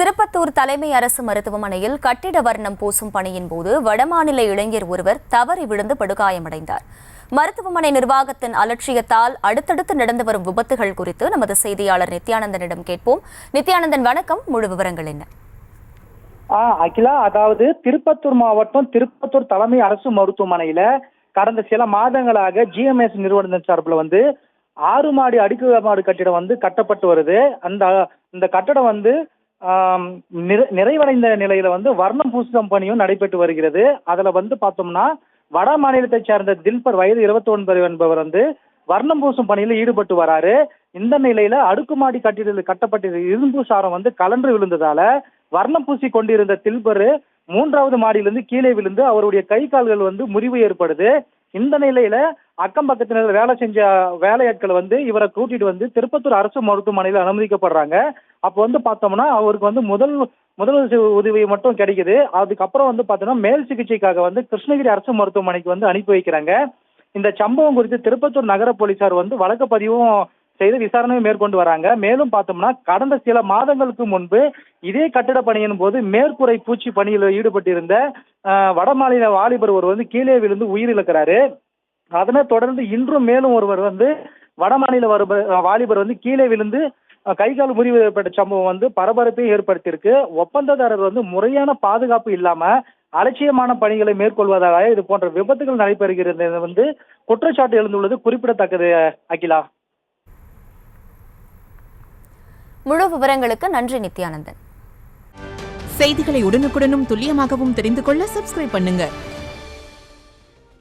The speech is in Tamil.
திருப்பத்தூர் தலைமை அரசு மருத்துவமனையில் கட்டிட வர்ணம் பூசும் பணியின் போது வடமாநில இளைஞர் ஒருவர் தவறி விழுந்து படுகாயமடைந்தார். மருத்துவமனை நிர்வாகத்தின் அலட்சியத்தால் அடுத்தடுத்து நடந்து வரும் விபத்துகள் குறித்து நமது செய்தியாளர் நித்யானந்தனிடம் கேட்போம். நித்யானந்தன், வணக்கம். முழு விவரங்கள் என்ன? அகிலா, அதாவது திருப்பத்தூர் மாவட்டம் திருப்பத்தூர் தலைமை அரசு மருத்துவமனையில கடந்த சில மாதங்களாக GMS நிறுவனத்தின் சார்பில் 6 மாடி அடுக்குமாடி கட்டிடம் கட்டப்பட்டு வருது. அந்த கட்டடம் நிறைவடைந்த நிலையில வர்ணம் பூசும் பணியும் நடைபெற்று வருகிறது. அதுல பார்த்தோம்னா வட மாநிலத்தை சேர்ந்த தில்பர் வயது 29 என்பவர் வர்ணம் பூசும் பணியில் ஈடுபட்டு வராரு. இந்த நிலையில அடுக்குமாடி கட்டிடத்தில் கட்டப்பட்ட இரும்பு சாரம் கலன்று விழுந்ததால வர்ணம் பூசி கொண்டிருந்த தில்பர் 3வது மாடியிலிருந்து கீழே விழுந்து அவருடைய கை கால்கள் முறிவு ஏற்படுது. இந்த நிலையில அக்கம் பக்கத்தினர் வேலை செஞ்ச வேலையாட்கள் இவரை கூட்டிட்டு திருப்பத்தூர் அரசு மருத்துவமனையில் அனுமதிக்கப்படுறாங்க. அப்போ பார்த்தோம்னா அவருக்கு முதல் உதவி மட்டும் கிடைக்குது. அதுக்கப்புறம் பார்த்தோம்னா மேல் சிகிச்சைக்காக கிருஷ்ணகிரி அரசு மருத்துவமனைக்கு அனுப்பி வைக்கிறாங்க. இந்த சம்பவம் குறித்து திருப்பத்தூர் நகர போலீசார் வழக்கு பதிவும் செய்து விசாரணையை மேற்கொண்டு வராங்க. மேலும் பார்த்தோம்னா கடந்த சில மாதங்களுக்கு முன்பு இதே கட்டிட பணியின் போது மேற்கூரை பூச்சி பணியில் ஈடுபட்டிருந்த வடமாநில வாலிபர் ஒருவர் கீழே விழுந்து உயிரிழக்கிறாரு. அதனை தொடர்ந்து இன்றும் மேலும் ஒருவர் வடமாநில வாலிபர் கீழே விழுந்து கைகால் முறிவு ஏற்பட்ட சம்பவம் பரபரப்பை ஏற்படுத்தியிருக்கு. ஒப்பந்ததாரர் முறையான பாதுகாப்பு இல்லாம அலட்சியமான பணிகளை மேற்கொள்வதாக இது போன்ற விபத்துகள் நடைபெறுகிறது குற்றச்சாட்டு எழுந்துள்ளது குறிப்பிடத்தக்கது. அகிலா, முழு விவரங்களுக்கு நன்றி நித்யானந்தன். செய்திகளை உடனுக்குடனும் துல்லியமாகவும் தெரிந்து கொள்ள சப்ஸ்கிரைப் பண்ணுங்க.